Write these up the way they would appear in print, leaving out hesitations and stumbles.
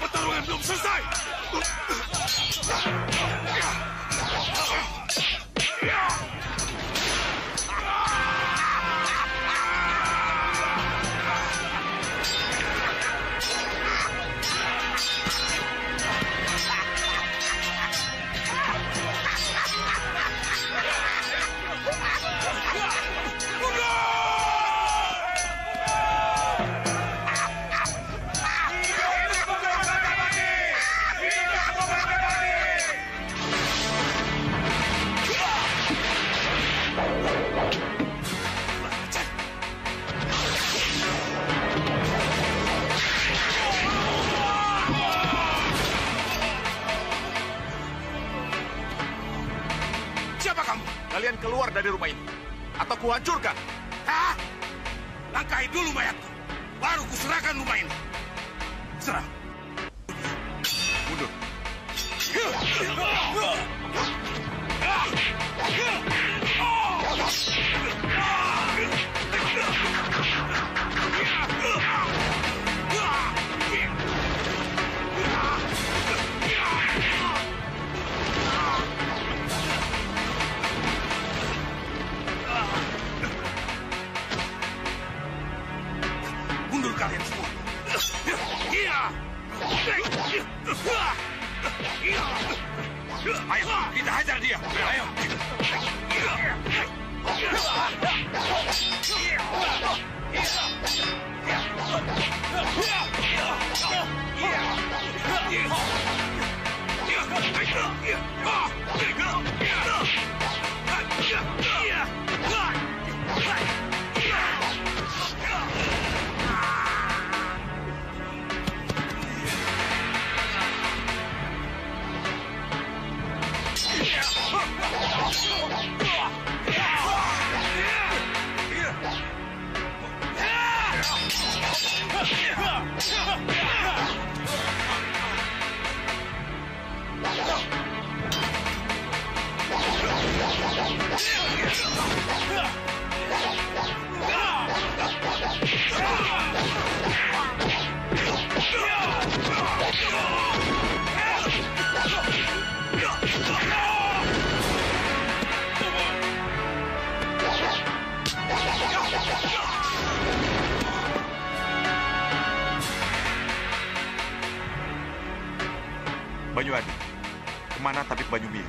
Pertarungan belum selesai. Kalian keluar dari rumah ini, atau kuhancurkan. Hah? Langkahi dulu mayatku, baru kuserahkan rumah ini. Serah. Mundur. Kalian semua. Ayo, kita hajar dia. Ayo. Banyuadi, kemana tabib Banyumili?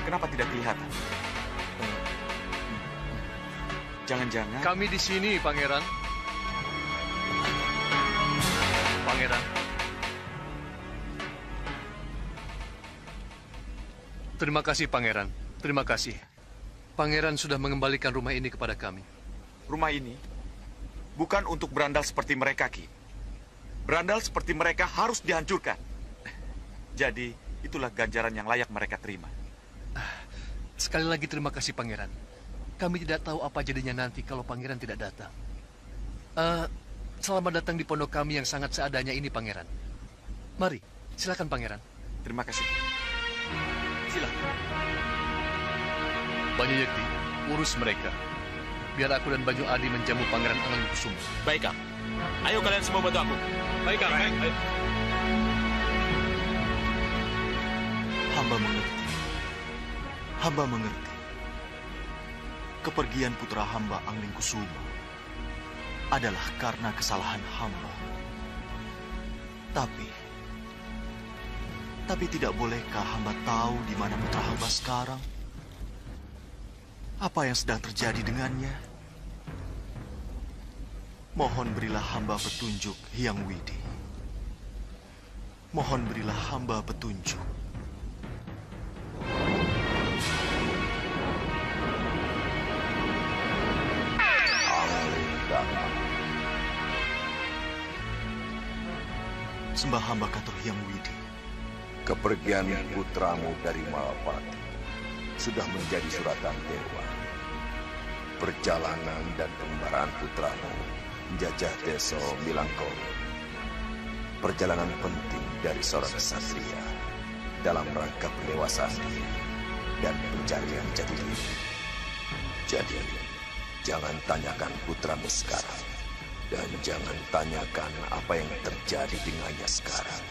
Kenapa tidak kelihatan? Jangan-jangan... Kami di sini, Pangeran. Pangeran. Terima kasih, Pangeran. Terima kasih. Pangeran sudah mengembalikan rumah ini kepada kami. Rumah ini bukan untuk berandal seperti mereka, Ki. Berandal seperti mereka harus dihancurkan. Jadi, itulah ganjaran yang layak mereka terima. Sekali lagi terima kasih, Pangeran. Kami tidak tahu apa jadinya nanti kalau Pangeran tidak datang. Selamat datang di pondok kami yang sangat seadanya ini, Pangeran. Mari, silakan, Pangeran. Terima kasih. Silakan. Banyu Yekti, urus mereka. Biar aku dan Banyu Adi menjamu Pangeran Anggengkusuma. Baik, Kang. Ayo kalian semua bantu aku. Baik, Kang. Baik. Ayo. Hamba mengerti. Hamba mengerti. Kepergian putra hamba Anggengkusuma adalah karena kesalahan hamba. Tapi tidak bolehkah hamba tahu di mana putra hamba sekarang? Apa yang sedang terjadi dengannya? Mohon berilah hamba petunjuk, Hyang Widi. Mohon berilah hamba petunjuk. Sembah hamba katur Hyang Widi. Kepergian putramu dari Malapati sudah menjadi suratan dewa. Perjalanan dan pengembaraan putramu menjajah desa Milangkori. Perjalanan penting dari seorang ksatria dalam rangka pendewasaan diri dan pencarian jati diri. Jadi, jangan tanyakan putramu sekarang Dan jangan tanyakan apa yang terjadi dengannya sekarang.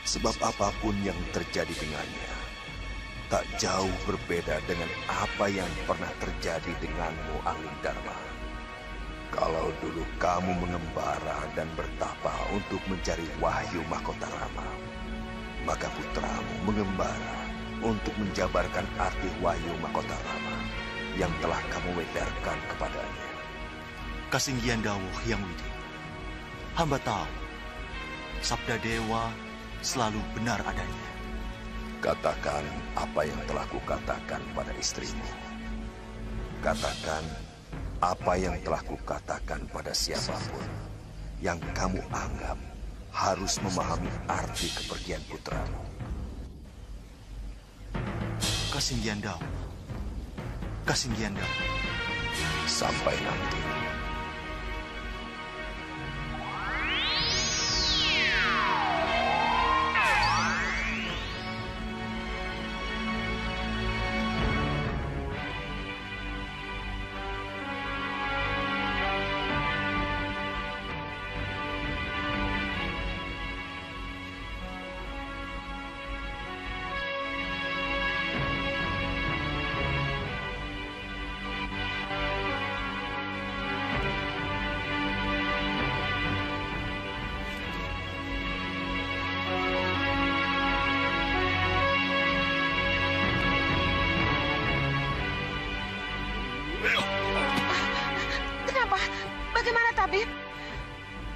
Sebab apapun yang terjadi dengannya tak jauh berbeda dengan apa yang pernah terjadi denganmu, Anglingdarma. Kalau dulu kamu mengembara dan bertapa untuk mencari wahyu Mahkota Rama, maka putramu mengembara untuk menjabarkan arti wahyu Mahkota Rama yang telah kamu wedarkan kepadanya. Kasinggihan dawuh Hyang Widi, hamba tahu sabda dewa selalu benar adanya. Katakan apa yang telah kukatakan pada istrimu. Katakan apa yang telah kukatakan pada siapapun yang kamu anggap harus memahami arti kepergian putramu. Kasinggihan dawuh. Kasinggihan dawuh. Sampai nanti.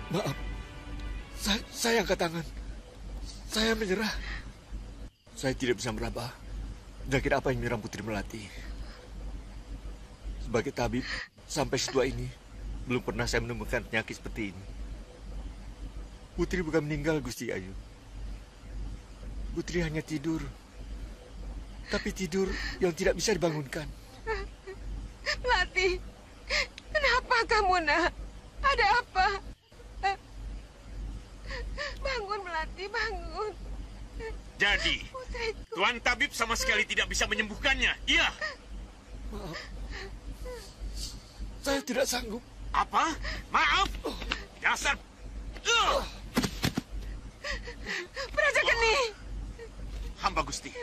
Maaf, saya angkat tangan. Saya menyerah. Saya tidak bisa meraba penyakit apa yang menyerang Putri Melati. Sebagai tabib, sampai setua ini, belum pernah saya menemukan penyakit seperti ini. Putri bukan meninggal, Gusti Ayu. Putri hanya tidur. Tapi tidur yang tidak bisa dibangunkan. Melati, kenapa kamu, nak? Ada apa? Bangun, Melati, bangun. Jadi, Putriku. Tuan Tabib sama sekali tidak bisa menyembuhkannya, iya? Maaf, saya tidak sanggup. Apa? Maaf? Dasar... Praja Geni! Hamba Gusti.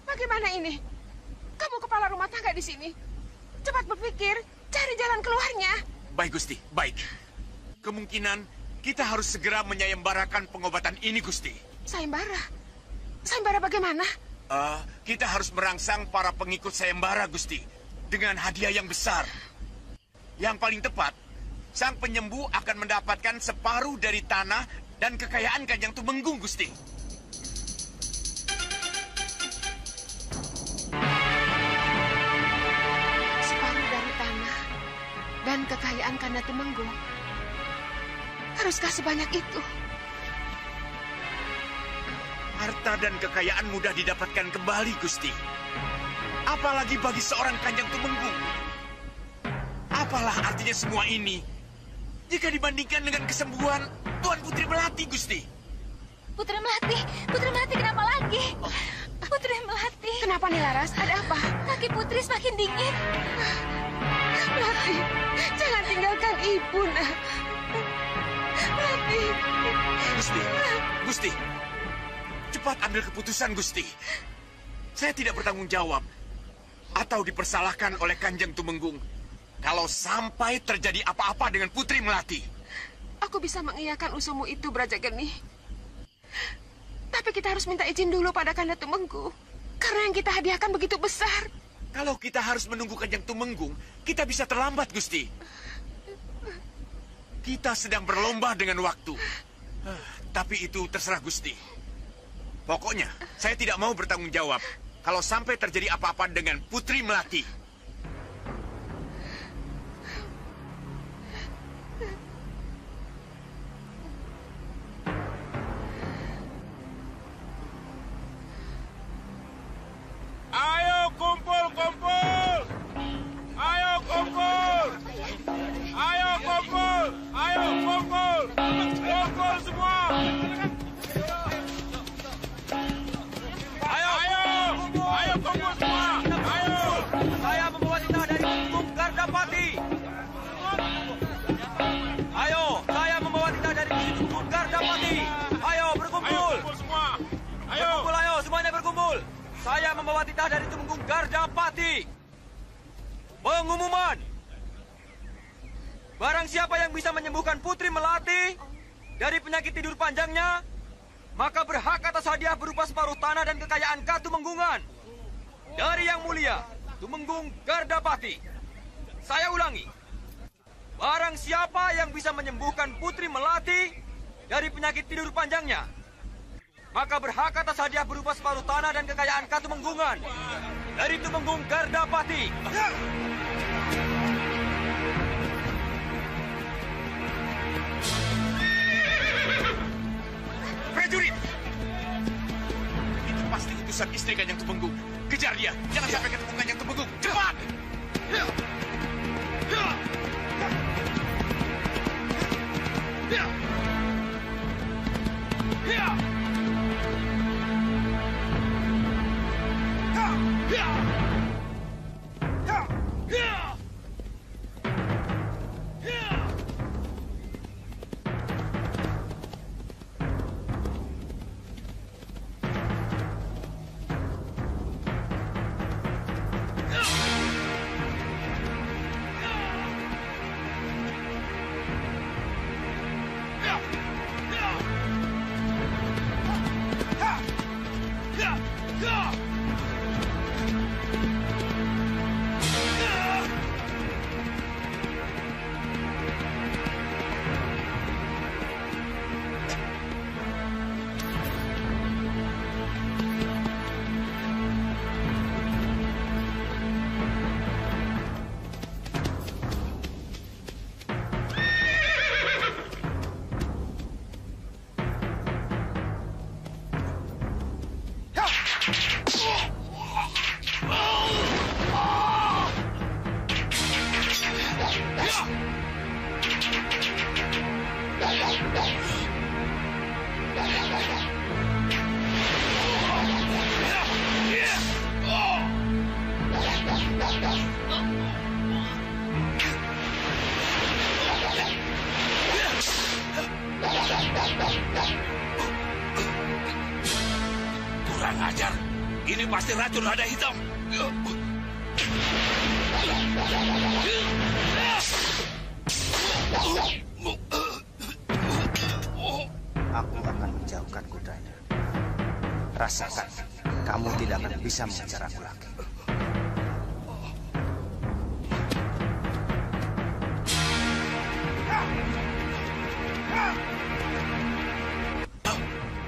Bagaimana ini? Kamu kepala rumah tangga di sini. Cepat berpikir, cari jalan keluarnya. Baik, Gusti, baik. Kemungkinan kita harus segera menyayembarakan pengobatan ini, Gusti. Sayembara? Sayembara bagaimana? Kita harus merangsang para pengikut sayembara, Gusti. Dengan hadiah yang besar. Yang paling tepat, sang penyembuh akan mendapatkan separuh dari tanah dan kekayaan Kanjeng Tumenggung, Gusti. Separuh dari tanah dan kekayaan Kanda Tumenggung. Haruskah sebanyak itu? Harta dan kekayaan mudah didapatkan kembali, Gusti. Apalagi bagi seorang Kanjeng Tumenggung. Apalah artinya semua ini jika dibandingkan dengan kesembuhan Tuan Putri Melati, Gusti? Putri Melati kenapa lagi? Putri Melati. Kenapa nih, Laras? Ada apa? Kaki Putri semakin dingin. Melati, jangan tinggalkan ibu, nak. Melati. Gusti, cepat ambil keputusan, Gusti. Saya tidak bertanggung jawab atau dipersalahkan oleh Kanjeng Tumenggung kalau sampai terjadi apa-apa dengan Putri Melati. Aku bisa mengiyakan usulmu itu, Braja Geni. Tapi kita harus minta izin dulu pada Kanda Tumenggung. Karena yang kita hadiahkan begitu besar. Kalau kita harus menunggu Kanjeng Tumenggung, kita bisa terlambat, Gusti. Kita sedang berlomba dengan waktu. Tapi itu terserah Gusti. Pokoknya, saya tidak mau bertanggung jawab kalau sampai terjadi apa-apa dengan Putri Melati. Ayo kumpul! Ayo kumpul! Ayo kumpul! Ayo kumpul! Kumpul semua! Ayo kumpul semua! Ayo! saya membawa titah dari Tumenggung Gardapati. Pengumuman. Barang siapa yang bisa menyembuhkan Putri Melati dari penyakit tidur panjangnya, maka berhak atas hadiah berupa separuh tanah dan kekayaan Katumenggungan dari Yang Mulia Tumenggung Gardapati. Saya ulangi. Barang siapa yang bisa menyembuhkan Putri Melati dari penyakit tidur panjangnya, maka berhak atas hadiah berupa separuh tanah dan kekayaan Katumenggungan dari Tumenggung Gardapati. Prajurit! Itu pasti utusan istri Kanjeng Tumenggung. Kejar dia! Jangan sampai ketemu Kanjeng Tumenggung! Cepat! Kurang ajar. Ini pasti racun lada hitam. Aku akan menjauhkan kudanya. Rasakan, kamu tidak akan bisa mengejar aku lagi.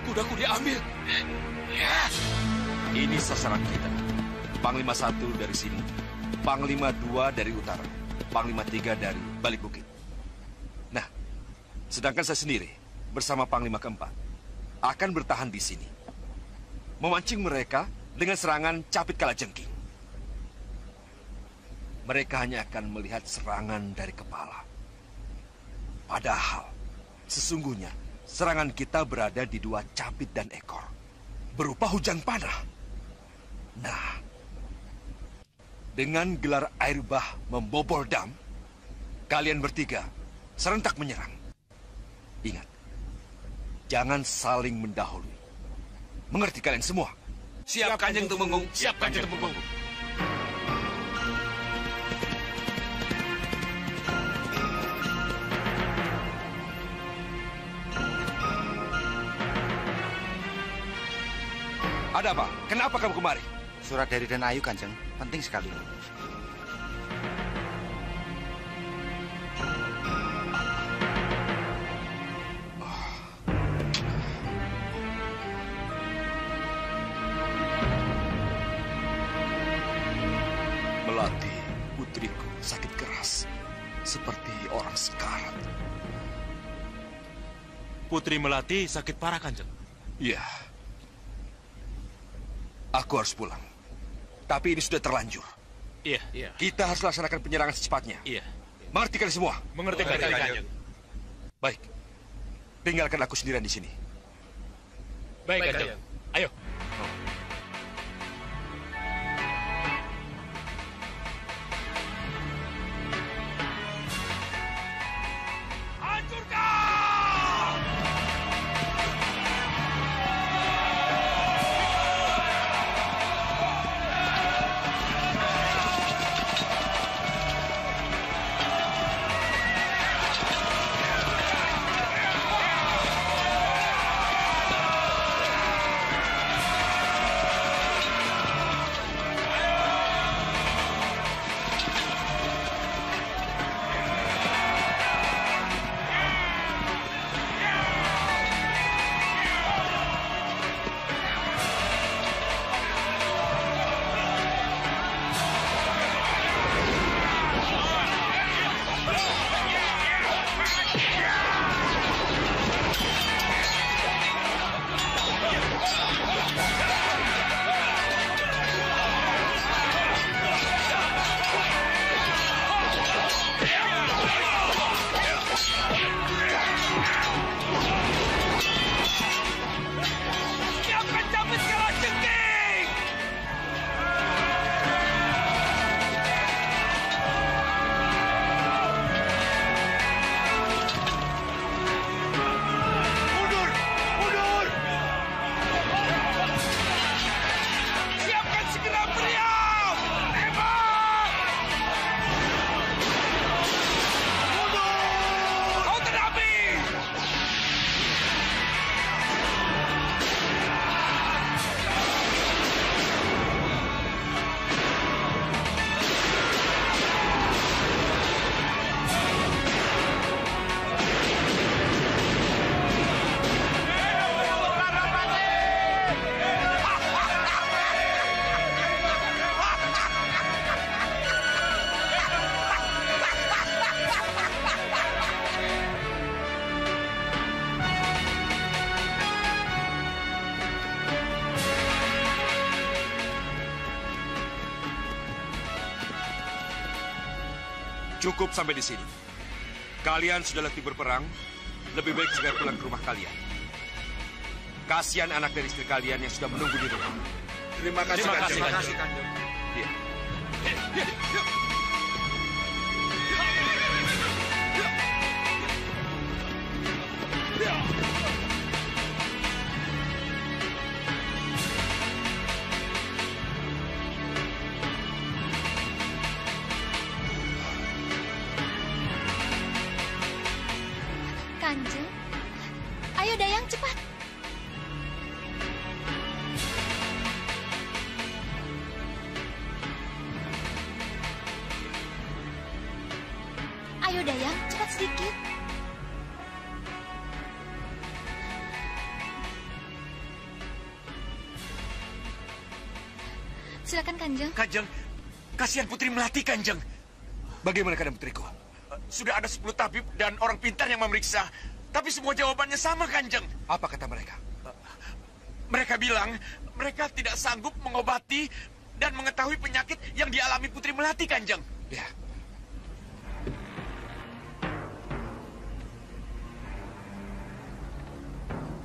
Kudaku diambil. Ini sasaran kita. Panglima 1 dari sini, Panglima 2 dari utara, Panglima 3 dari balik bukit. Nah, sedangkan saya sendiri bersama Panglima keempat akan bertahan di sini, memancing mereka dengan serangan Capit Kalajengking. Mereka hanya akan melihat serangan dari kepala. Padahal, sesungguhnya serangan kita berada di 2 capit dan ekor, berupa hujan panah. Nah, dengan gelar air bah membobol dam, kalian bertiga serentak menyerang. Ingat, jangan saling mendahului. Mengerti kalian semua? Siap, Kanjeng Tumenggung. Siap, Kanjeng Tumenggung. Ada apa? Kenapa kamu kemari? Surat dari Den Ayu, Kanjeng. Penting sekali. Melati, putriku, sakit keras. Seperti orang sekarat. Putri Melati sakit parah, Kanjeng. Iya. Aku harus pulang. Tapi ini sudah terlanjur. Iya. Kita harus laksanakan penyerangan secepatnya. Iya. Mengerti kalian semua? Mengerti, Kanjeng. Baik. Tinggalkan aku sendirian di sini. Baik, Kanjeng. Ayo. Cukup sampai di sini. Kalian sudah letih berperang, lebih baik segera pulang ke rumah kalian. Kasihan anak dan istri kalian yang sudah menunggu di rumah. Terima kasih, Kanjeng. Iya. Kanjeng, ayo Dayang cepat. Ayo Dayang, cepat sedikit. Silakan Kanjeng. Kanjeng, kasihan Putri Melati, Kanjeng. Bagaimana keadaan putriku? Sudah ada 10 tabib dan orang pintar yang memeriksa. Tapi semua jawabannya sama, Kanjeng. Apa kata mereka? Mereka bilang mereka tidak sanggup mengobati dan mengetahui penyakit yang dialami Putri Melati, Kanjeng. Ya.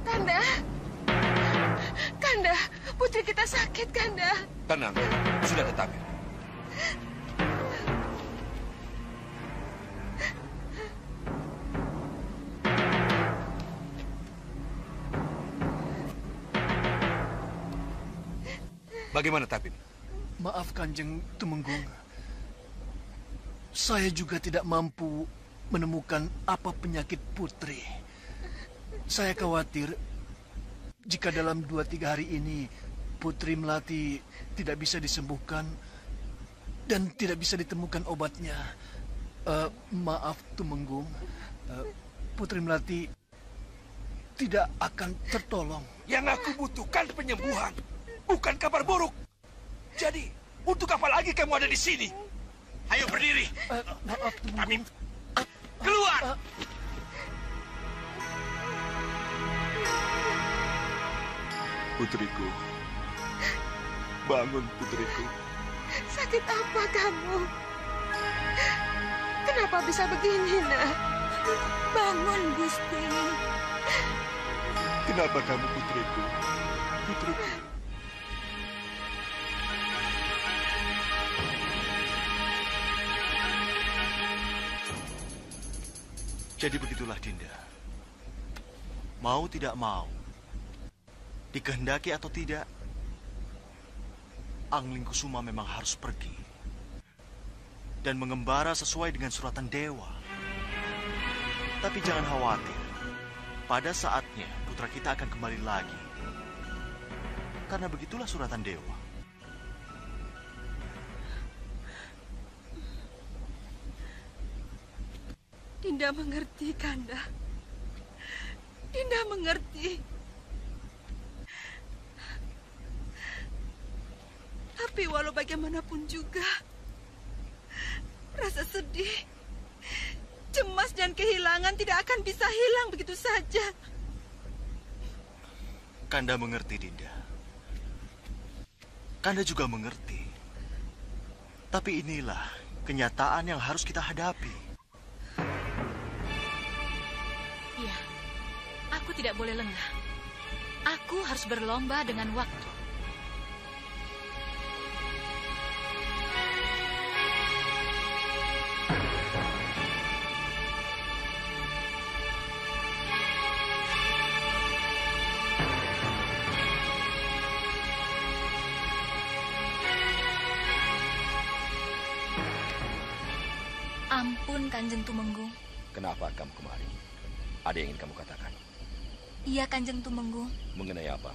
Kanda. Kanda, putri kita sakit, Kanda. Tenang, sudah tetap. Bagaimana, Tabib? Maaf, Kanjeng Tumenggung. Saya juga tidak mampu menemukan apa penyakit putri. Saya khawatir jika dalam 2-3 hari ini Putri Melati tidak bisa disembuhkan dan tidak bisa ditemukan obatnya. Maaf, Tumenggung. Putri Melati tidak akan tertolong. Yang aku butuhkan penyembuhan, bukan kabar buruk. Jadi, untuk apa lagi kamu ada di sini? Ayo berdiri. Maaf, Tumenggung. Keluar! Putriku. Bangun, putriku. Sakit apa kamu? Kenapa bisa begini, nak? Bangun, Gusti. Kenapa kamu, putriku? Putriku. Jadi begitulah, Dinda. Mau tidak mau, dikehendaki atau tidak, Anglingkusuma memang harus pergi dan mengembara sesuai dengan suratan dewa. Tapi jangan khawatir, pada saatnya putra kita akan kembali lagi. Karena begitulah suratan dewa. Dinda mengerti, Kanda. Dinda mengerti. Tapi walau bagaimanapun juga, rasa sedih, cemas dan kehilangan tidak akan bisa hilang begitu saja. Kanda mengerti, Dinda. Kanda juga mengerti. Tapi inilah kenyataan yang harus kita hadapi. Iya, aku tidak boleh lengah. Aku harus berlomba dengan waktu. Ampun, Kanjeng Tumenggung. Kenapa kamu kemari? Ada yang ingin kamu katakan? Iya, Kanjeng Tumenggung. Mengenai apa?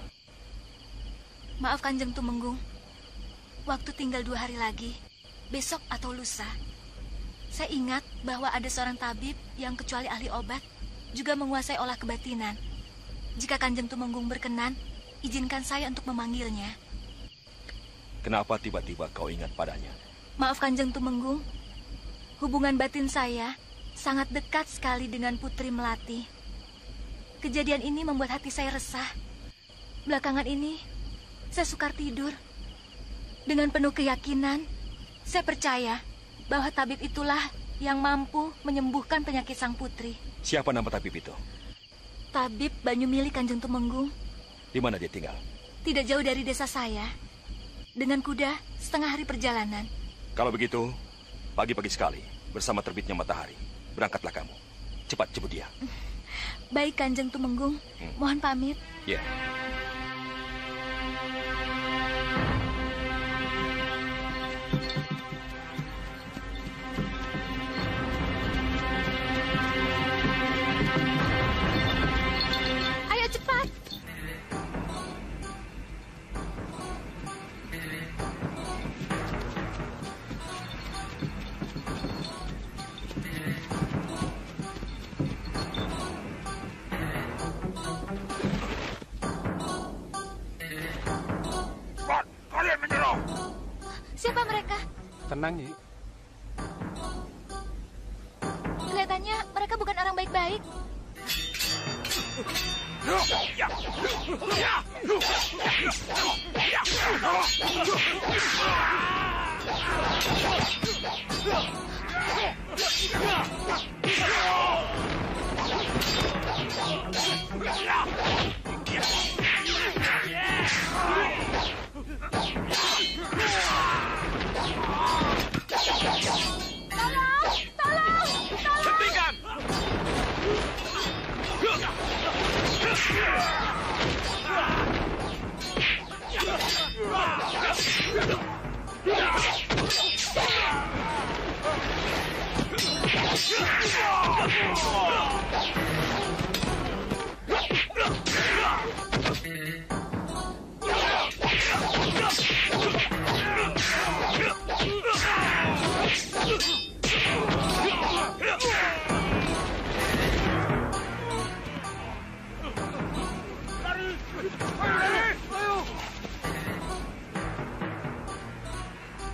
Maaf, Kanjeng Tumenggung. Waktu tinggal 2 hari lagi, besok atau lusa. Saya ingat bahwa ada seorang tabib yang kecuali ahli obat, juga menguasai olah kebatinan. Jika Kanjeng Tumenggung berkenan, izinkan saya untuk memanggilnya. Kenapa tiba-tiba kau ingat padanya? Maaf, Kanjeng Tumenggung. Hubungan batin saya sangat dekat sekali dengan Putri Melati. Kejadian ini membuat hati saya resah. Belakangan ini, saya sukar tidur. Dengan penuh keyakinan, saya percaya bahwa tabib itulah yang mampu menyembuhkan penyakit sang putri. Siapa nama tabib itu? Tabib Banyumili Kanjeng Tumenggung. Di mana dia tinggal? Tidak jauh dari desa saya. Dengan kuda, setengah hari perjalanan. Kalau begitu, pagi-pagi sekali, bersama terbitnya matahari, berangkatlah kamu. Cepat jemput dia. Baik, Kanjeng Tumenggung. Mohon pamit. Ya. Ayo cepat. Kalian menyerah. Siapa mereka? Tenang, Nyi. Kelihatannya mereka bukan orang baik-baik. Hentikan!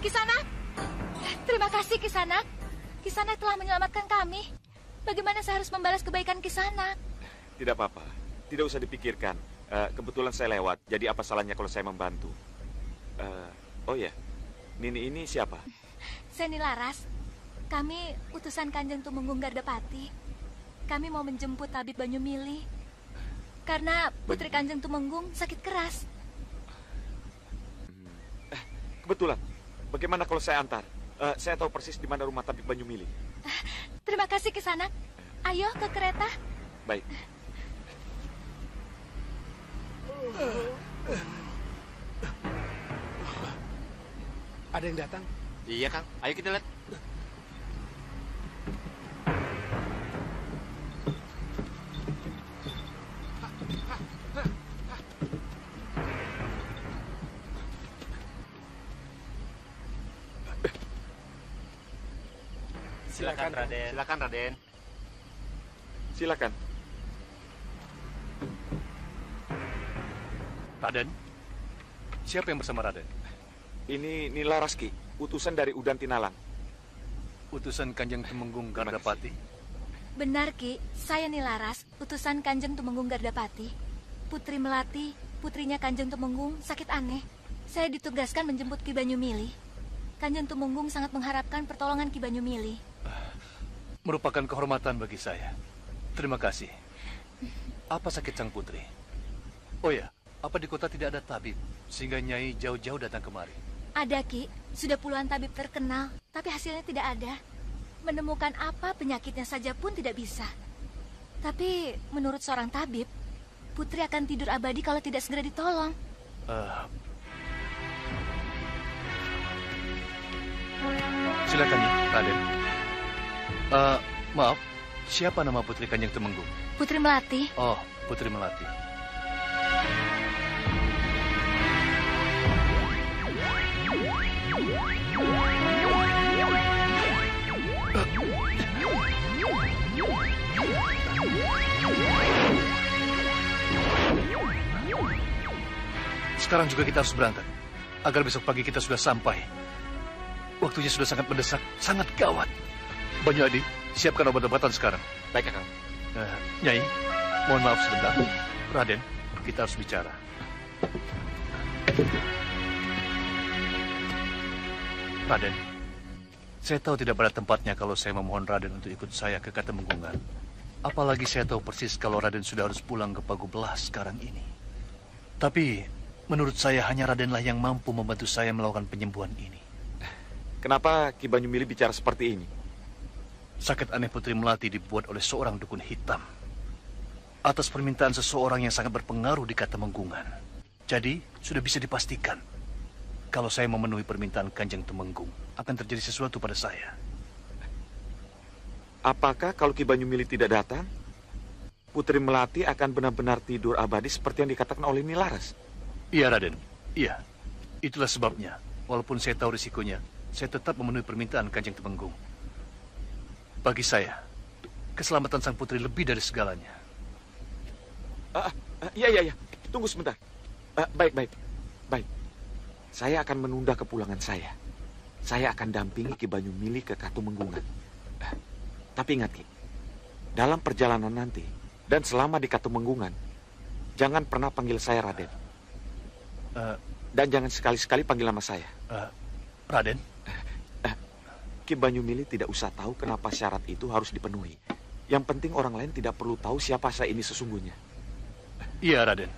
Kisanak, terima kasih Kisanak. Kisanak telah menyelamatkan kami. Bagaimana saya harus membalas kebaikan Kisanak? Tidak apa-apa. Tidak usah dipikirkan. Kebetulan saya lewat, jadi apa salahnya kalau saya membantu? Oh ya, Nini ini siapa? Saya Nilaras. Kami utusan Kanjeng Tumenggung Gardapati. Kami mau menjemput Tabib Banyumili. Karena putri Kanjeng Tumenggung sakit keras. Kebetulan. Bagaimana kalau saya antar? Saya tahu persis di mana rumah Tabib Banyumili. Terima kasih Kisanak. Ayo ke kereta. Baik. Ada yang datang? Iya, Kang. Ayo kita lihat. Silakan, Raden. Silakan, Raden. Silakan. Raden, siapa yang bersama Raden? Ini Nilaras, Ki, utusan dari Udan Tinalang. Utusan Kanjeng Tumenggung Gardapati? Benar, Ki. Saya Nilaras, utusan Kanjeng Tumenggung Gardapati. Putri Melati, putrinya Kanjeng Tumenggung, sakit aneh. Saya ditugaskan menjemput Ki Banyumili. Kanjeng Tumenggung sangat mengharapkan pertolongan Ki Banyumili. Merupakan kehormatan bagi saya. Terima kasih. Apa sakit sang putri? Oh ya, apa di kota tidak ada tabib, sehingga Nyai jauh-jauh datang kemari? Ada, Ki. Sudah puluhan tabib terkenal, tapi hasilnya tidak ada. Menemukan apa penyakitnya saja pun tidak bisa. Tapi menurut seorang tabib, putri akan tidur abadi kalau tidak segera ditolong. Silakan, Raden. Maaf, siapa nama putri Kanjeng Tumenggung? Putri Melati. Oh, Putri Melati. Sekarang juga kita harus berangkat, agar besok pagi kita sudah sampai. Waktunya sudah sangat mendesak, sangat gawat. Banyu Adi, siapkan obat-obatan sekarang. Baik, Kang. Nyai, mohon maaf sebentar. Raden, kita harus bicara. Raden, Saya tahu tidak pada tempatnya kalau saya memohon Raden untuk ikut saya ke Katemenggungan. Apalagi saya tahu persis kalau Raden sudah harus pulang ke Pagubelas sekarang ini. Tapi menurut saya hanya Radenlah yang mampu membantu saya melakukan penyembuhan ini. Kenapa Ki Banyumili bicara seperti ini? Sakit aneh Putri Melati dibuat oleh seorang dukun hitam atas permintaan seseorang yang sangat berpengaruh di Katemenggungan. Jadi sudah bisa dipastikan kalau saya memenuhi permintaan Kanjeng Tumenggung akan terjadi sesuatu pada saya. Apakah kalau Ki Banyumili tidak datang, Putri Melati akan benar-benar tidur abadi seperti yang dikatakan oleh Nilaras? Iya, Raden. Iya. Itulah sebabnya. Walaupun saya tahu risikonya, saya tetap memenuhi permintaan Kanjeng Tumenggung. Bagi saya, keselamatan sang putri lebih dari segalanya. Iya. Tunggu sebentar. Baik. Saya akan menunda kepulangan saya. Saya akan dampingi Ki Banyumili ke Katemenggungan. Tapi ingat, Ki, dalam perjalanan nanti dan selama di Katemenggungan, jangan pernah panggil saya Raden. Dan jangan sekali-sekali panggil nama saya. Raden? Ki Banyumili tidak usah tahu kenapa syarat itu harus dipenuhi. Yang penting orang lain tidak perlu tahu siapa saya ini sesungguhnya. Iya, Raden.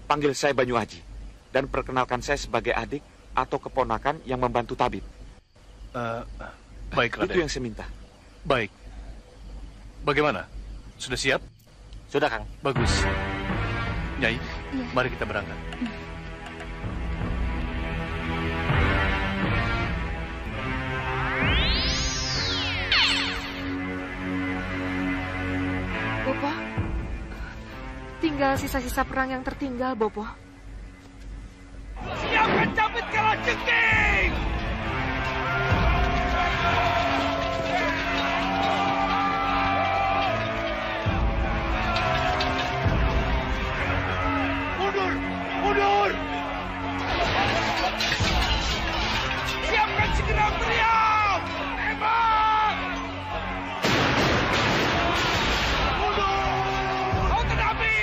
Panggil saya Banyu Aji dan perkenalkan saya sebagai adik atau keponakan yang membantu tabib. Baik, Raden. Itu yang saya minta. Baik. Bagaimana? Sudah siap? Sudah, Kang. Bagus. Nyai, mari kita berangkat. Bopo, tinggal sisa-sisa perang yang tertinggal, Bopo. Siapkan cabut kalajengking! Mundur! Siapkan segera meriam! Tembak! Mundur! Kau kenapi!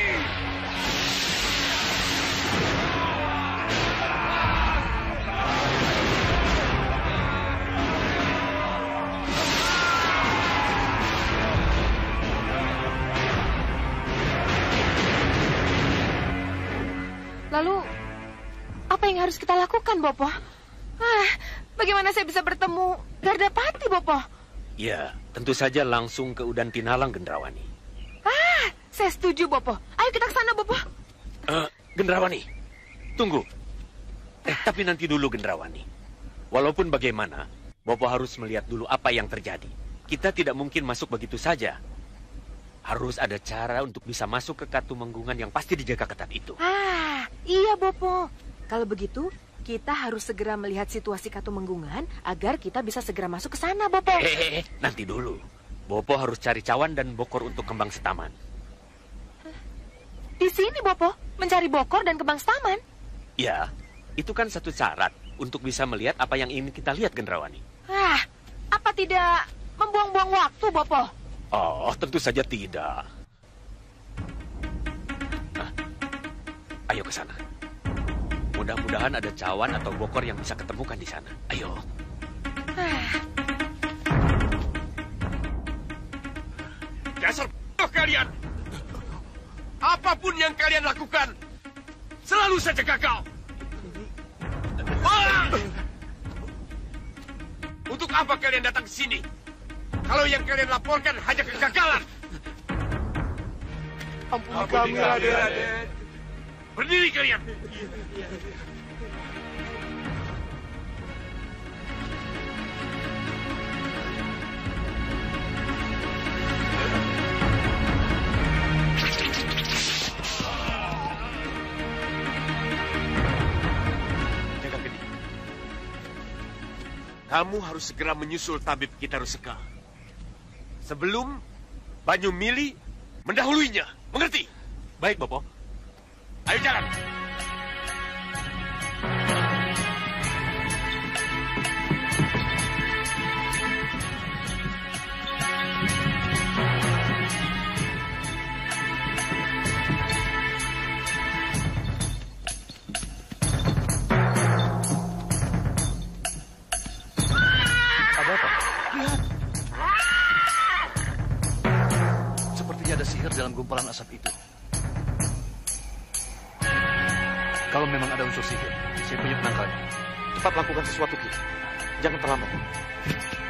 Lalu, apa yang harus kita lakukan, Bopo? Bagaimana saya bisa bertemu Gardapati, Bopo? Ya, tentu saja langsung ke Udan Tinalang, Gendrawani. Saya setuju, Bopo. Ayo kita ke sana, Bopo. Gendrawani, tunggu. Tapi nanti dulu, Gendrawani. Walaupun bagaimana, Bopo harus melihat dulu apa yang terjadi. Kita tidak mungkin masuk begitu saja. Harus ada cara untuk bisa masuk ke Katemenggungan yang pasti dijaga ketat itu. Iya, Bopo. Kalau begitu, kita harus segera melihat situasi Katemenggungan agar kita bisa segera masuk ke sana, Bopo. Nanti dulu. Bopo harus cari cawan dan bokor untuk kembang setaman. Di sini, Bopo, mencari bokor dan kembang setaman. Ya, itu kan satu syarat untuk bisa melihat apa yang ingin kita lihat, Gendrawani. Apa tidak membuang-buang waktu, Bopo? Oh, tentu saja tidak. Ayo ke sana. Mudah-mudahan ada cawan atau bokor yang bisa ketemukan di sana. Ayo. Dasar kalian! Apapun yang kalian lakukan, selalu saja gagal. Untuk apa kalian datang ke sini? Kalau yang kalian laporkan hanya kegagalan. Ampuni kami, Raden. Berdiri kalian. Jaga Geni. Kamu harus segera menyusul tabib kita Ruseka. Sebelum Banyumili mendahuluinya. Mengerti? Baik, Bopo. Ayo jalan. gumpalan asap itu. Kalau memang ada unsur sihir, saya punya penangkalnya. Cepat lakukan sesuatu, Ki. Jangan terlambat.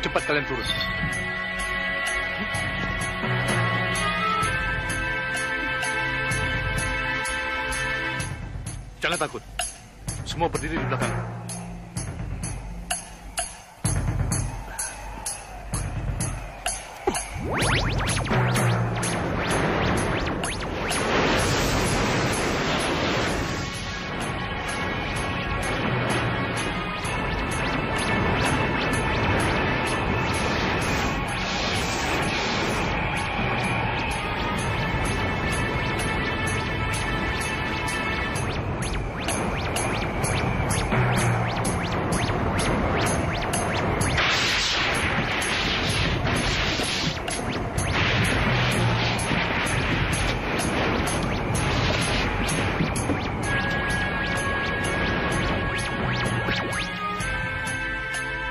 Cepat kalian turun. Jangan takut. Semua berdiri di belakang.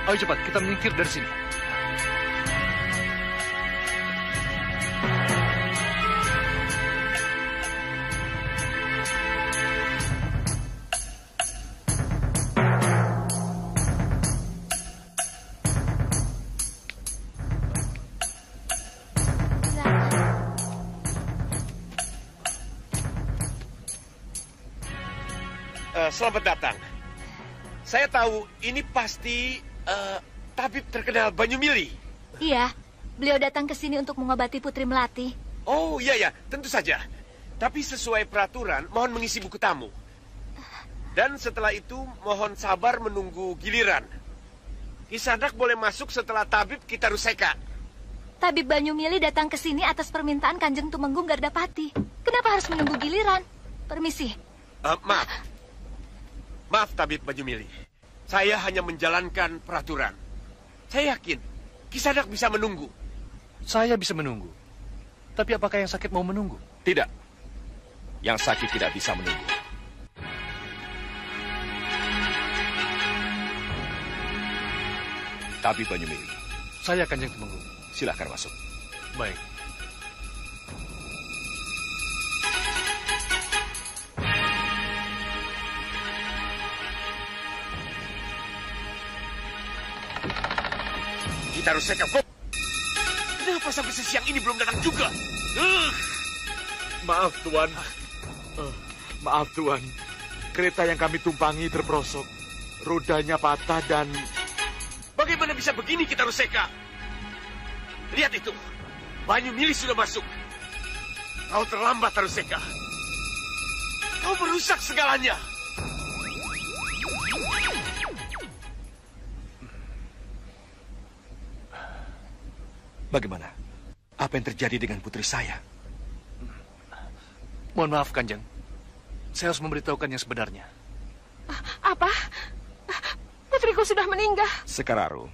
Ayo cepat, kita menyingkir dari sini. Selamat datang. Saya tahu ini pasti tabib terkenal Banyumili. Iya, beliau datang ke sini untuk mengobati Putri Melati. Oh iya, tentu saja. Tapi sesuai peraturan, mohon mengisi buku tamu. Dan setelah itu, mohon sabar menunggu giliran. Kisanak boleh masuk setelah tabib kita ruseka. Tabib Banyumili datang ke sini atas permintaan Kanjeng Tumenggung Gardapati. Kenapa harus menunggu giliran? Permisi. Maaf, Tabib Banyumili. Saya hanya menjalankan peraturan. Saya yakin Kisanak bisa menunggu. Saya bisa menunggu. Tapi apakah yang sakit mau menunggu? Tidak. Yang sakit tidak bisa menunggu. Tabib Banyumili. Saya Kanjeng Tumenggung. Silakan masuk. Baik. Kita ruseka. Kenapa sampai sesiang ini belum datang juga? Maaf, Tuan. Maaf, Tuan. Kereta yang kami tumpangi terperosok. Rodanya patah dan... Bagaimana bisa begini kita ruseka? Lihat itu. Banyumili sudah masuk. Kau terlambat, Ruseka. Kau merusak segalanya. Bagaimana? Apa yang terjadi dengan putri saya? Mohon maaf, Kanjeng. Saya harus memberitahukan yang sebenarnya. Apa? Putriku sudah meninggal. Sekararo,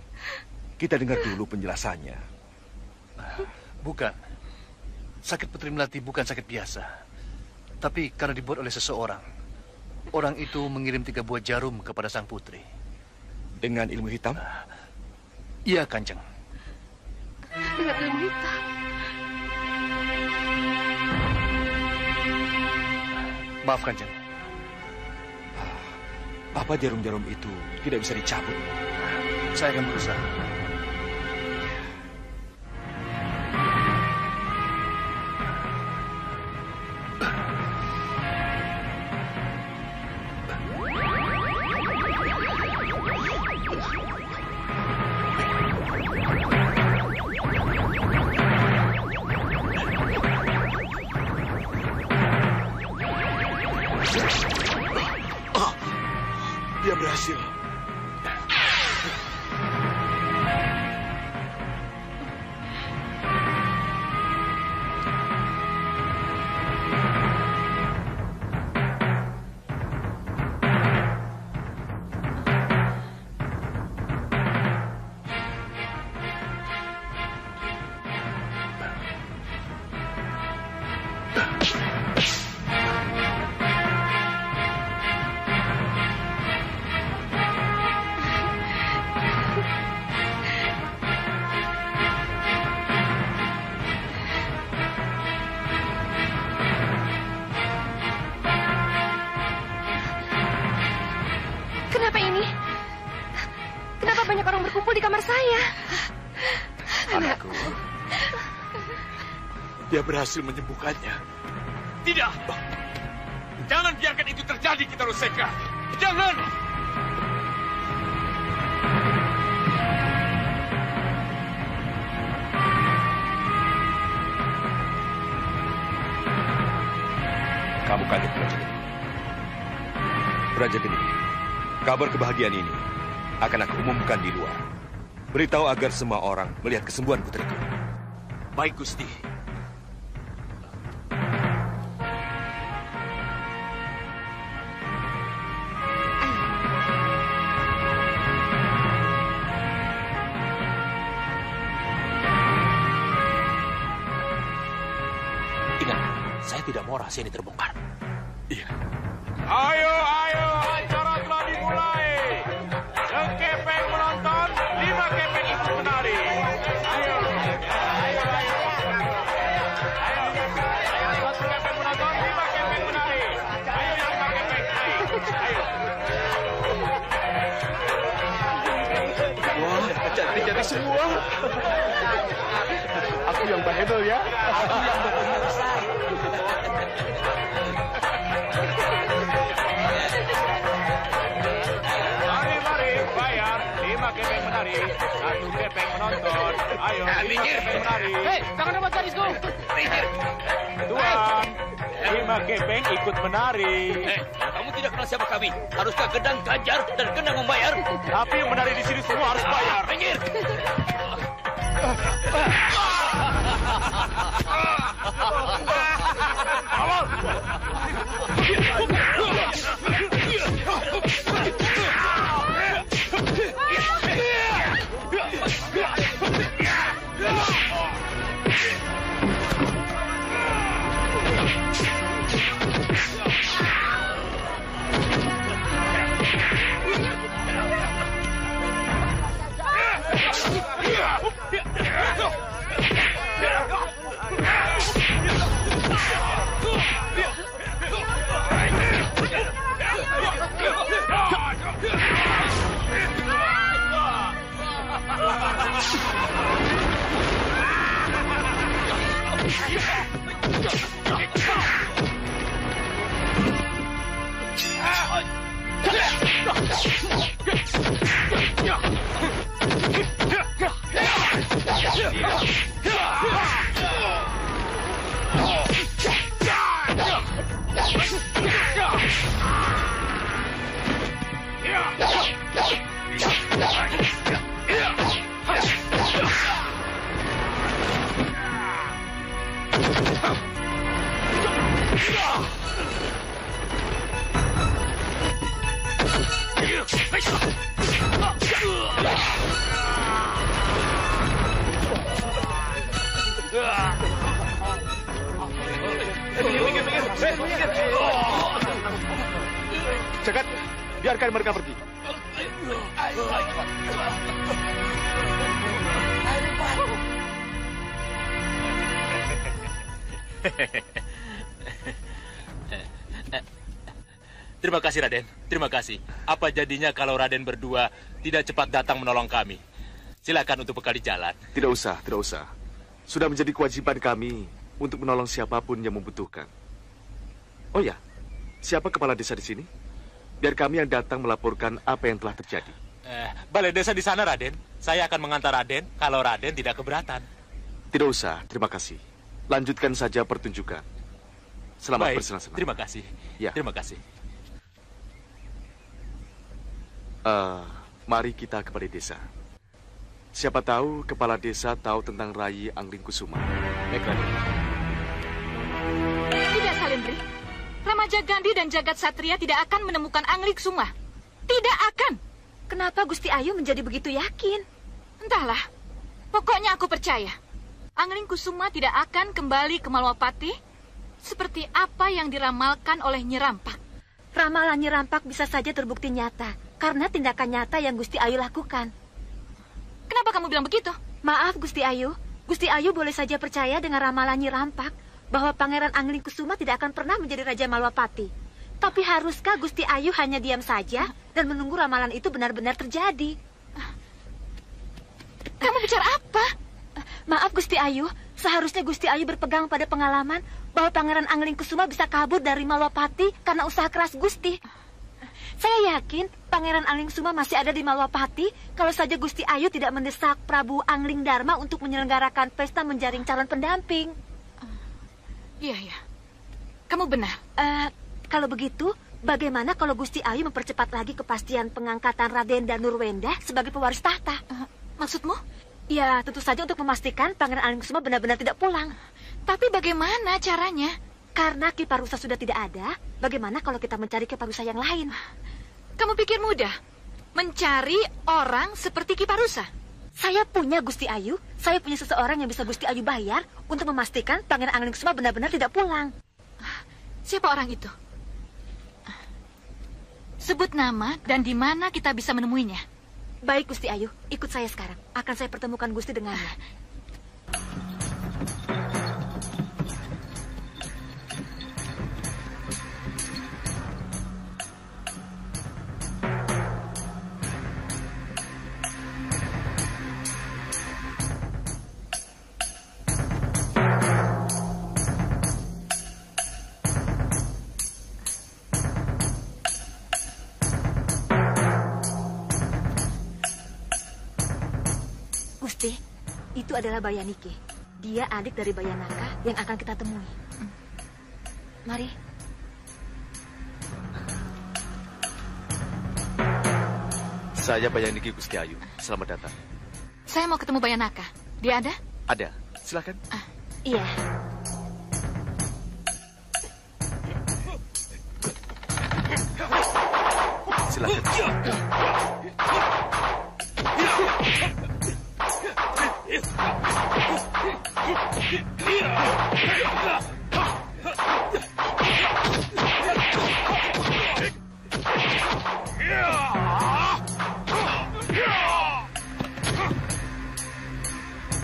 kita dengar dulu penjelasannya. Bukan. Sakit Putri Melati bukan sakit biasa. Tapi karena dibuat oleh seseorang. Orang itu mengirim 3 buah jarum kepada sang putri. Dengan ilmu hitam? Iya, Kanjeng. Dengan ilmu hitam. Maaf, Kanjeng. Apa jarum-jarum itu tidak bisa dicabut? Saya akan berusaha. Dia berhasil. berkumpul di kamar saya. Anakku. Dia berhasil menyembuhkannya. Tidak. Jangan biarkan itu terjadi, Kitaro Seka. Jangan. Kamu kaget, Brajageni. Brajageni, kabar kebahagiaan ini akan aku umumkan di luar. Beritahu agar semua orang melihat kesembuhan putriku. Baik, Gusti. Ingat, saya tidak mau rahasia ini terbongkar. Iya. Ayo, acara telah dimulai. Sekepeng menonton, 5 kepeng ikut menari. Ayo. Sekepeng menonton, 5 kepeng menari. Ayo, 5 kepeng, naik. Ayo. Wah, cantik-cantik semua. Aku yang bahedol ya. Aku yang besar. Mari, bayar. 5 kepeng menari. 1 kepeng menonton. Ayo, 5 kepeng menari. Hei, jangan lupa garisku. Tuan, 5 kepeng ikut menari. Kamu tidak kenal siapa kami. Haruskah Gedang Ganjar dan Gendang membayar? Tapi yang menari di sini semua harus bayar. Minggir. Jagat, biarkan mereka pergi. Terima kasih, Raden. Terima kasih. Apa jadinya kalau Raden berdua tidak cepat datang menolong kami? Silakan untuk bekal di jalan. Tidak usah, tidak usah. Sudah menjadi kewajiban kami untuk menolong siapapun yang membutuhkan. Oh ya, siapa kepala desa di sini? Biar kami yang datang melaporkan apa yang telah terjadi. Balai desa di sana, Raden. Saya akan mengantar Raden kalau Raden tidak keberatan. Tidak usah, terima kasih. Lanjutkan saja pertunjukan. Selamat bersenang-senang. Terima kasih. Ya. Terima kasih. Mari kita ke balai desa. Siapa tahu kepala desa tahu tentang Rai Angling Kusuma. Baik, Raden. Tidak, Salendri. Ramaja Gandhi dan Jagat Satria tidak akan menemukan Angling Kusuma. Tidak akan. Kenapa Gusti Ayu menjadi begitu yakin? Entahlah. Pokoknya aku percaya. Angling Kusuma tidak akan kembali ke Malwapati seperti apa yang diramalkan oleh Nyi Rampak. Ramalan Nyi Rampak bisa saja terbukti nyata karena tindakan nyata yang Gusti Ayu lakukan. Kenapa kamu bilang begitu? Maaf, Gusti Ayu. Gusti Ayu boleh saja percaya dengan ramalan Nyi Rampak bahwa Pangeran Angling Kusuma tidak akan pernah menjadi Raja Malwapati. Tapi haruskah Gusti Ayu hanya diam saja dan menunggu ramalan itu benar-benar terjadi? Kamu bicara apa? Maaf Gusti Ayu, seharusnya Gusti Ayu berpegang pada pengalaman bahwa Pangeran Anglingkusuma bisa kabur dari Malwapati karena usaha keras Gusti. Saya yakin Pangeran Anglingkusuma masih ada di Malwapati kalau saja Gusti Ayu tidak mendesak Prabu Anglingdarma untuk menyelenggarakan pesta menjaring calon pendamping. Iya, iya. Kamu benar. Kalau begitu, bagaimana kalau Gusti Ayu mempercepat lagi kepastian pengangkatan Raden Danurwenda sebagai pewaris tahta? Maksudmu? Ya, tentu saja untuk memastikan Pangeran Anglingkusuma benar-benar tidak pulang. Tapi bagaimana caranya? Karena Ki Parusa sudah tidak ada, bagaimana kalau kita mencari Ki Parusa yang lain? Kamu pikir mudah? Mencari orang seperti Ki Parusa? Saya punya Gusti Ayu. Saya punya seseorang yang bisa Gusti Ayu bayar untuk memastikan Pangeran Anglingkusuma benar-benar tidak pulang. Siapa orang itu? Sebut nama dan di mana kita bisa menemuinya. Baik Gusti Ayu, ikut saya sekarang. Akan saya pertemukan Gusti dengannya. Gusti, itu adalah Bayanike. Dia adik dari Bayanaka yang akan kita temui. Mari. Saya Bayanike Gusti Ayu. Selamat datang. Saya mau ketemu Bayanaka. Dia ada? Ada. Silakan. Iya. Silakan.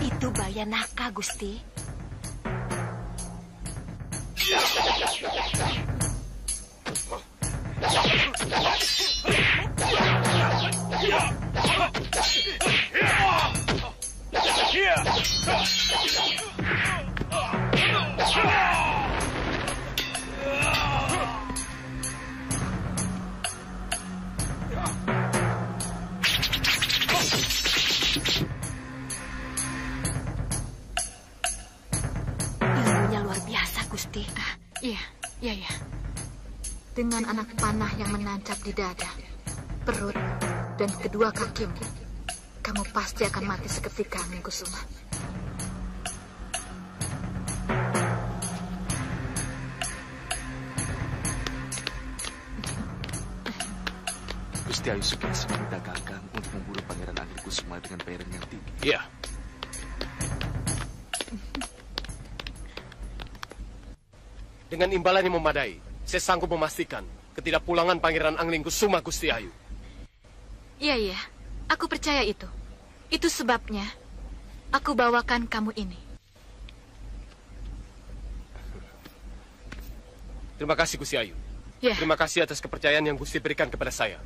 Itu Bayanaka, Gusti. Ilmunya luar biasa, Gusti. Iya, iya, iya. Dengan anak panah yang menancap di dada, perut, dan kedua kakimu, kamu pasti akan mati seketika, Anglingkusuma. Gusti Ayu Sukesi meminta Kakang untuk memburu Pangeran Anglingkusuma dengan bayaran yang tinggi. Iya. Dengan imbalan yang memadai, saya sanggup memastikan ketidakpulangan Pangeran Anglingkusuma, Gusti Ayu. Iya, iya. Aku percaya itu. Itu sebabnya aku bawakan kamu ini. Terima kasih, Gusti Ayu. Ya. Terima kasih atas kepercayaan yang Gusti berikan kepada saya.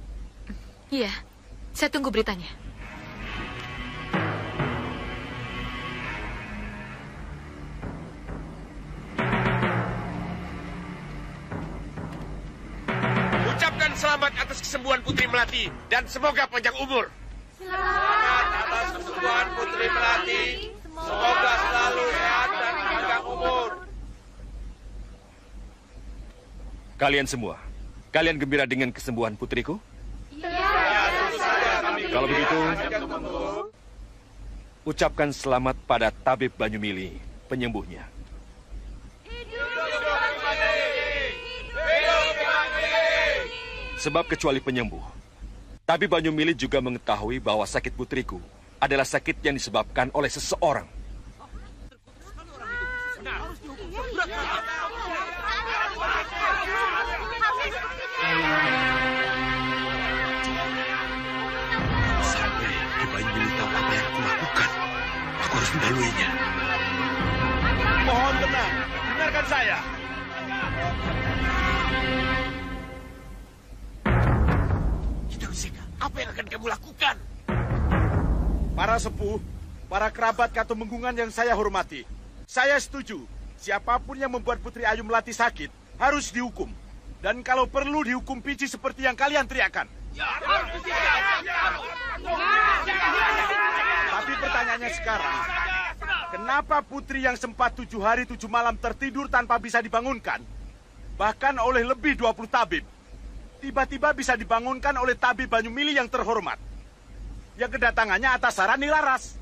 Iya. Saya tunggu beritanya. Ucapkan selamat atas kesembuhan Putri Melati dan semoga panjang umur. Selamat atas kesembuhan Putri Melati. Semoga selalu sehat dan panjang umur. Kalian semua, kalian gembira dengan kesembuhan putriku? Kalau begitu, ucapkan selamat pada Tabib Banyumili, penyembuhnya. Sebab kecuali penyembuh, Tabib Banyumili juga mengetahui bahwa sakit putriku adalah sakit yang disebabkan oleh seseorang. Sampai Ki Banyumili tahu apa yang aku lakukan, aku harus mendaluinya. Mohon tenang, dengarkan saya. Hidung Seka, apa yang akan kamu lakukan? Para sepuh, para kerabat Katumenggungan yang saya hormati, saya setuju siapapun yang membuat Putri Ayu Melati sakit harus dihukum. Dan kalau perlu dihukum pici seperti yang kalian teriakan. Tapi pertanyaannya sekarang, kenapa Putri yang sempat 7 hari 7 malam tertidur tanpa bisa dibangunkan, bahkan oleh lebih 20 tabib, tiba-tiba bisa dibangunkan oleh tabib Banyumili yang terhormat, yang kedatangannya atas saran Nyi Laras?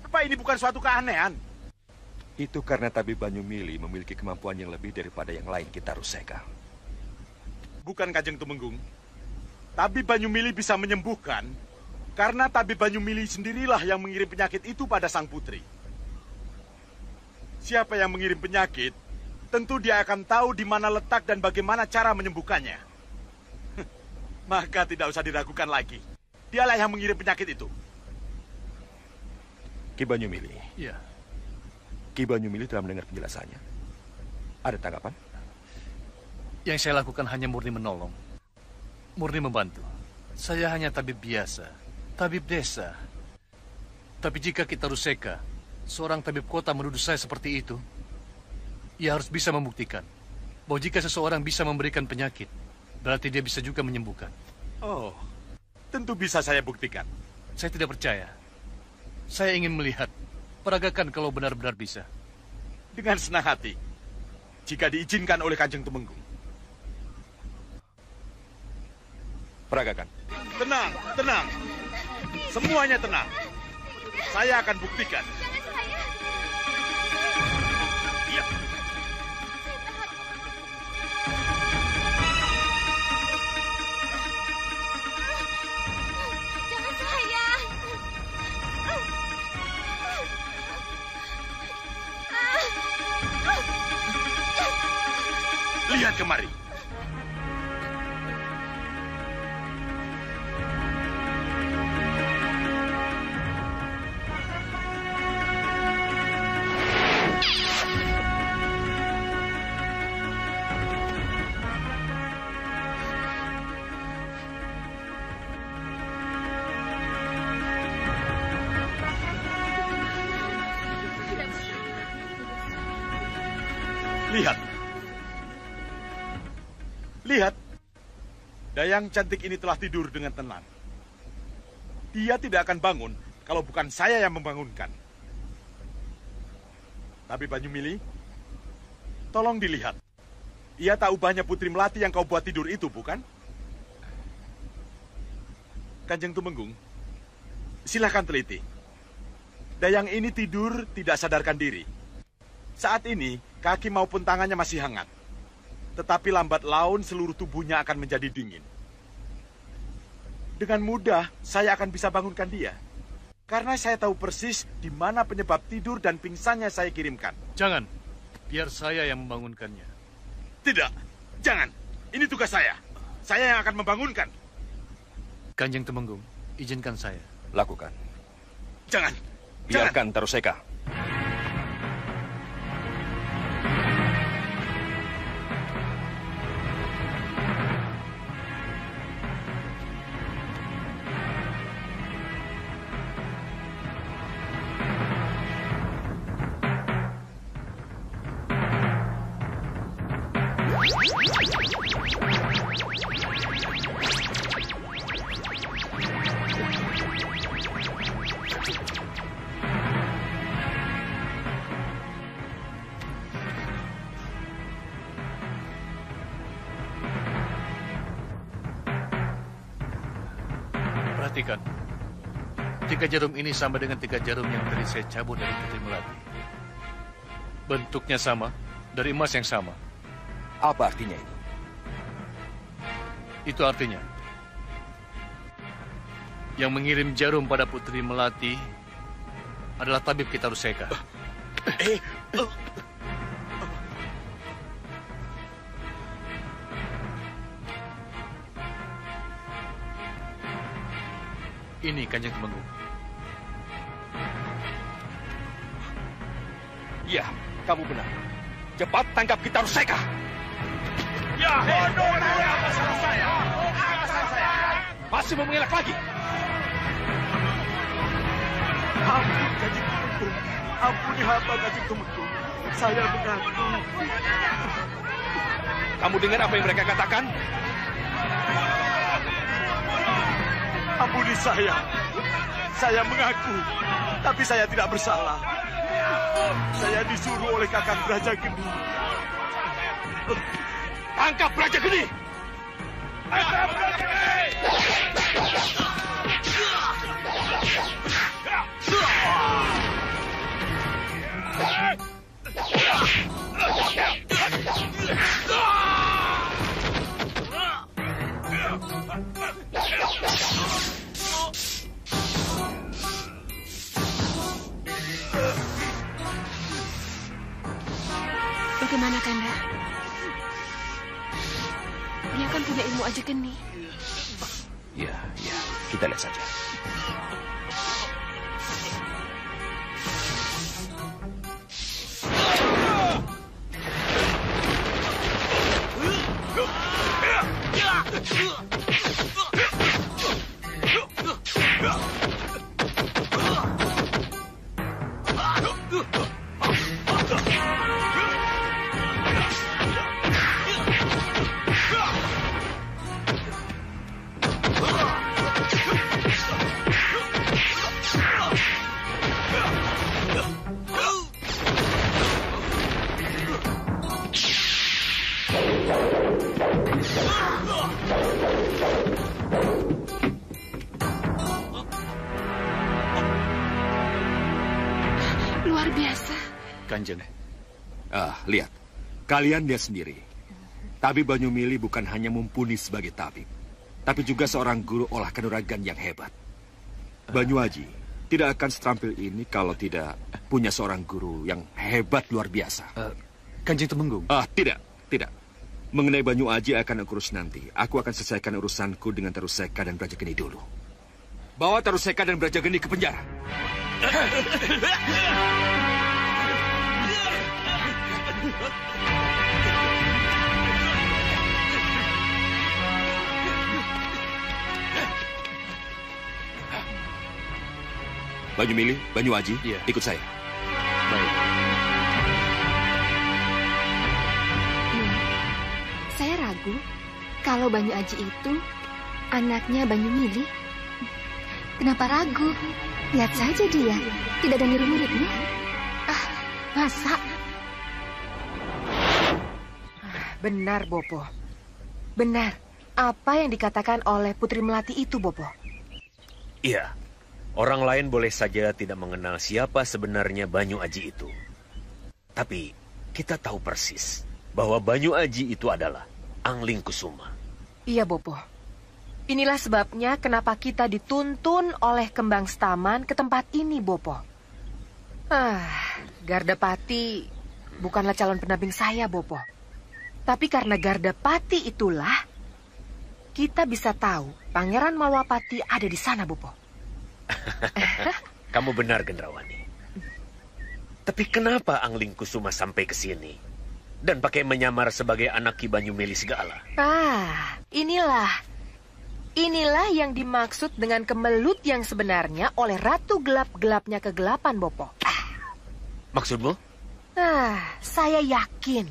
Apa ini bukan suatu keanehan? Itu karena tabib Banyumili memiliki kemampuan yang lebih daripada yang lain kita Ruseka. Bukan, Kanjeng Tumenggung. Tabib Banyumili bisa menyembuhkan karena tabib Banyumili sendirilah yang mengirim penyakit itu pada sang putri. Siapa yang mengirim penyakit, tentu dia akan tahu di mana letak dan bagaimana cara menyembuhkannya. Maka tidak usah diragukan lagi. Dialah yang mengirim penyakit itu. Ki Banyumili. Iya. Ki Banyumili telah mendengar penjelasannya. Ada tanggapan? Yang saya lakukan hanya murni menolong. Murni membantu. Saya hanya tabib biasa. Tabib desa. Tapi jika kita Ruseka, seorang tabib kota menuduh saya seperti itu, ia harus bisa membuktikan bahwa jika seseorang bisa memberikan penyakit, berarti dia bisa juga menyembuhkan. Oh, tentu bisa saya buktikan. Saya tidak percaya. Saya ingin melihat. Peragakan kalau benar-benar bisa. Dengan senang hati. Jika diizinkan oleh Kanjeng Tumenggung. Peragakan. Tenang, tenang. Semuanya tenang. Saya akan buktikan. Iya. Jangan saya. Lihat kemari. Lihat. Lihat. Dayang cantik ini telah tidur dengan tenang. Dia tidak akan bangun kalau bukan saya yang membangunkan. Tapi Banyumili, tolong dilihat. Ia tak ubahnya Putri Melati yang kau buat tidur itu, bukan? Kanjeng Tumenggung, silahkan teliti. Dayang ini tidur tidak sadarkan diri. Saat ini, kaki maupun tangannya masih hangat. Tetapi lambat laun seluruh tubuhnya akan menjadi dingin. Dengan mudah, saya akan bisa bangunkan dia. Karena saya tahu persis di mana penyebab tidur dan pingsannya saya kirimkan. Jangan. Biar saya yang membangunkannya. Tidak. Jangan. Ini tugas saya. Saya yang akan membangunkan. Kanjeng Tumenggung, izinkan saya. Lakukan. Jangan. Biarkan Taruseka. Perhatikan. 3 jarum ini sama dengan 3 jarum yang tadi saya cabut dari Putri Melati. Bentuknya sama, dari emas yang sama. Apa artinya ini? Itu artinya, yang mengirim jarum pada Putri Melati adalah tabib kita Ruseka. Ini Kanjeng Tumenggung. Iya, kamu benar. Cepat tangkap kita Ruseka. Ya, bodoh, atasan saya. Atasan saya. Masih mau mengelak lagi? Ampun, Kanjeng Tumenggung. Ampuni hamba, Kanjeng Tumenggung. Saya mengaku. Kamu dengar apa yang mereka katakan? Ampuni saya. Saya mengaku, tapi saya tidak bersalah. Saya disuruh oleh Kakang Brajageni. Tangkap Brajageni! Tangkap Brajageni! Bagaimana, Kanda? Dia kan punya ilmu Ajageni. Ya, kita lihat saja. Luar biasa. Kanjeng. Lihat. Kalian lihat sendiri. Tabib Banyumili bukan hanya mumpuni sebagai tabib, tapi juga seorang guru olah kanuragan yang hebat. Banyuaji tidak akan seterampil ini kalau tidak punya seorang guru yang hebat luar biasa. Kanjeng Tumenggung? Tidak. Mengenai Banyuaji akan aku urus nanti. Aku akan selesaikan urusanku dengan Taruseka dan Brajageni dulu. Bawa Taruseka dan Brajageni ke penjara. Banyumili, Banyuaji, ikut saya. Baik. Saya ragu kalau Banyu Aji itu anaknya Banyumili. Kenapa ragu? Lihat saja dia, tidak ada murid-muridnya. Masa? Benar, Bopo. Benar. Apa yang dikatakan oleh Putri Melati itu, Bopo? Iya. Orang lain boleh saja tidak mengenal siapa sebenarnya Banyu Aji itu. Tapi kita tahu persis bahwa Banyu Aji itu adalah Angling Kusuma. Iya, Bopo. Inilah sebabnya kenapa kita dituntun oleh Kembang Staman ke tempat ini, Bopo. Gardapati bukanlah calon pendamping saya, Bopo. Tapi karena Gardapati itulah, kita bisa tahu Pangeran Malwapati ada di sana, Bopo. Kamu benar, Gendrawani. Tapi kenapa Angling Kusuma sampai ke sini dan pakai menyamar sebagai anak Ki Banyumili segala? Inilah yang dimaksud dengan kemelut yang sebenarnya oleh Ratu Gelap-Gelapnya Kegelapan, Bopo. Maksudmu? Saya yakin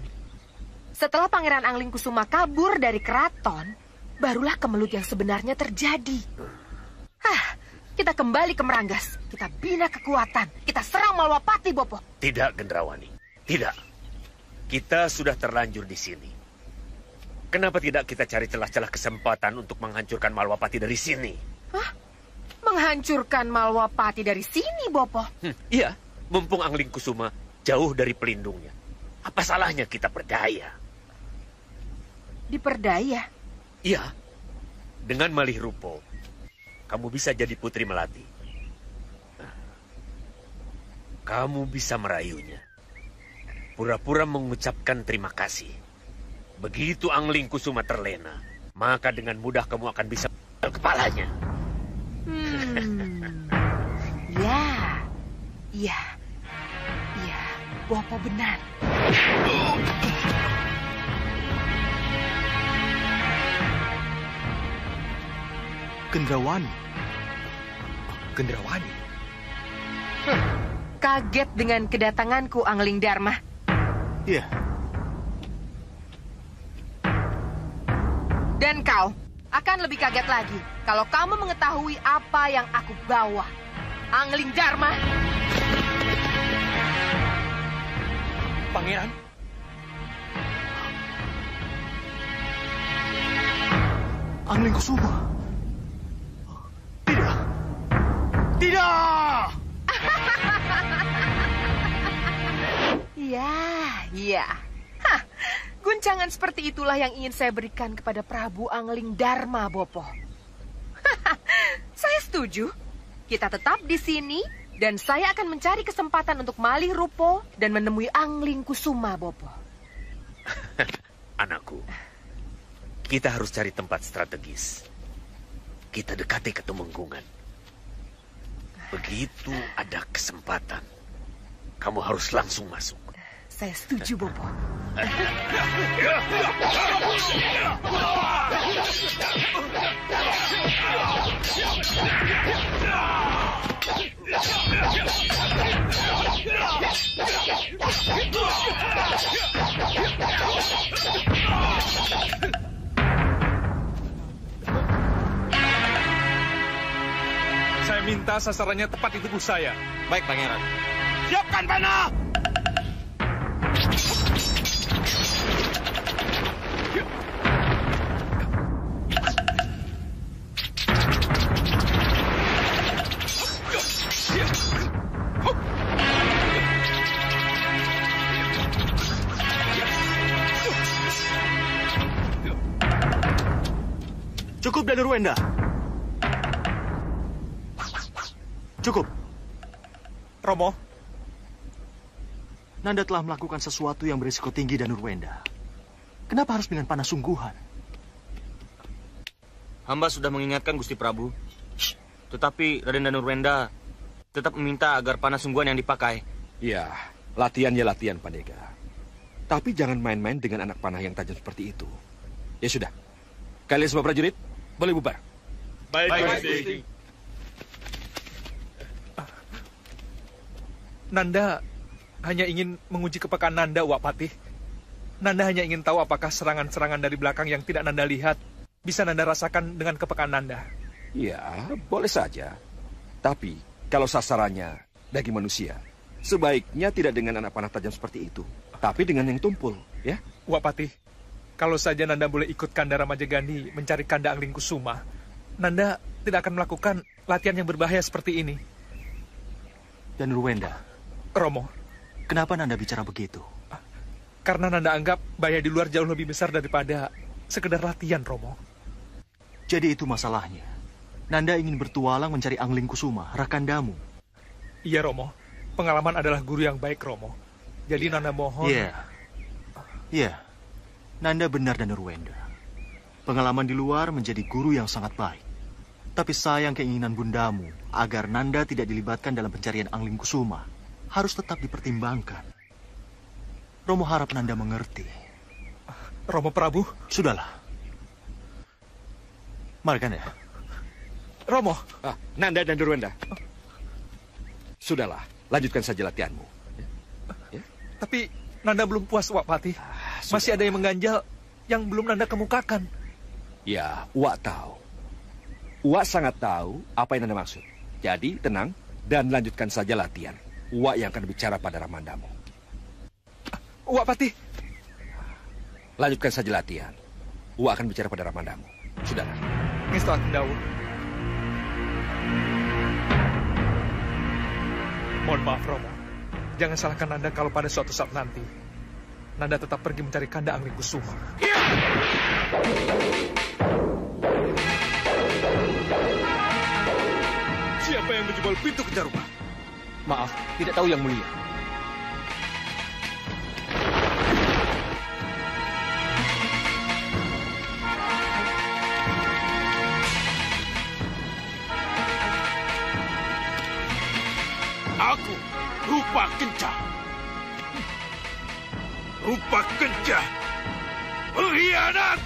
setelah Pangeran Angling Kusuma kabur dari keraton, barulah kemelut yang sebenarnya terjadi. Kita kembali ke Meranggas. Kita bina kekuatan. Kita serang Malwapati, Bopo. Tidak, Gendrawani. Tidak. Kita sudah terlanjur di sini. Kenapa tidak kita cari celah-celah kesempatan untuk menghancurkan Malwapati dari sini? Menghancurkan Malwapati dari sini, Bopo? Iya, mumpung Angling Kusuma jauh dari pelindungnya. Apa salahnya kita berdaya? Diperdaya? Iya. Dengan malih rupo, kamu bisa jadi Putri Melati. Kamu bisa merayunya. Pura-pura mengucapkan terima kasih. Begitu Angling Kusuma terlena, maka dengan mudah kamu akan bisa kepalanya. Ya, Bopo benar. Gendrawani. Kaget dengan kedatanganku, Angling Dharma? Iya. Dan kau akan lebih kaget lagi kalau kamu mengetahui apa yang aku bawa. Angling Dharma. Pangeran? Angling Kusuma. Tidak. Tidak! Iya. Hah, guncangan seperti itulah yang ingin saya berikan kepada Prabu Angling Dharma, Bopo. Saya setuju. Kita tetap di sini dan saya akan mencari kesempatan untuk malih rupo dan menemui Angling Kusuma, Bopo. Anakku, kita harus cari tempat strategis. Kita dekati Ketumenggungan. Begitu ada kesempatan, kamu harus langsung masuk. Saya setuju, Bopo. Saya minta sasarannya tepat di tubuh saya. Baik, Pangeran. Siapkan panah! Cukup, Danuruenda. Cukup. Romo. Nanda telah melakukan sesuatu yang berisiko tinggi, Danuruenda. Kenapa harus dengan panah sungguhan? Hamba sudah mengingatkan Gusti Prabu. Tetapi Raden Danuruenda tetap meminta agar panah sungguhan yang dipakai. Ya, latihan ya latihan, Pandega. Tapi jangan main-main dengan anak panah yang tajam seperti itu. Ya sudah. Kalian semua prajurit, boleh bubar. Baik, Gusti. Nanda hanya ingin menguji kepekaan Nanda, Wak Patih. Nanda hanya ingin tahu apakah serangan-serangan dari belakang yang tidak Nanda lihat bisa Nanda rasakan dengan kepekaan Nanda. Ya, boleh saja. Tapi kalau sasarannya daging manusia, sebaiknya tidak dengan anak panah tajam seperti itu, tapi dengan yang tumpul, ya? Wak Patih, kalau saja Nanda boleh ikut Kanda Ramajagani mencari Kanda Angling Kusuma, Nanda tidak akan melakukan latihan yang berbahaya seperti ini. Danuruenda. Romo. Kenapa Nanda bicara begitu? Karena Nanda anggap bahaya di luar jauh lebih besar daripada sekedar latihan, Romo. Jadi itu masalahnya. Nanda ingin bertualang mencari Angling Kusuma, Rakandamu. Iya, Romo. Pengalaman adalah guru yang baik, Romo. Jadi Nanda mohon... Iya. Nanda benar, Danuruenda. Pengalaman di luar menjadi guru yang sangat baik. Tapi sayang keinginan bundamu agar Nanda tidak dilibatkan dalam pencarian Angling Kusuma harus tetap dipertimbangkan. Romo harap Nanda mengerti. Romo Prabu? Sudahlah. Mari, Kanda. Romo. Nanda dan Danuruenda. Sudahlah, lanjutkan saja latihanmu. Ya? Tapi Nanda belum puas, Wak Patih. Masih ada yang mengganjal yang belum Nanda kemukakan. Ya, Wak tahu. Wak sangat tahu apa yang Nanda maksud. Jadi, tenang dan lanjutkan saja latihan. Wak yang akan bicara pada Ramandamu. Wak Patih. Lanjutkan saja latihan. Wak akan bicara pada Ramandamu. Sudahlah. Ngestu Dawu. Mohon maaf, Romo. Jangan salahkan Nanda kalau pada suatu saat nanti Nanda tetap pergi mencari Kanda Angling Kusuma. Siapa yang menjebol pintu kejar rumah? Maaf, tidak tahu yang mulia. Aku, Rupa Kencah. Rupa Kencah, pengkhianat!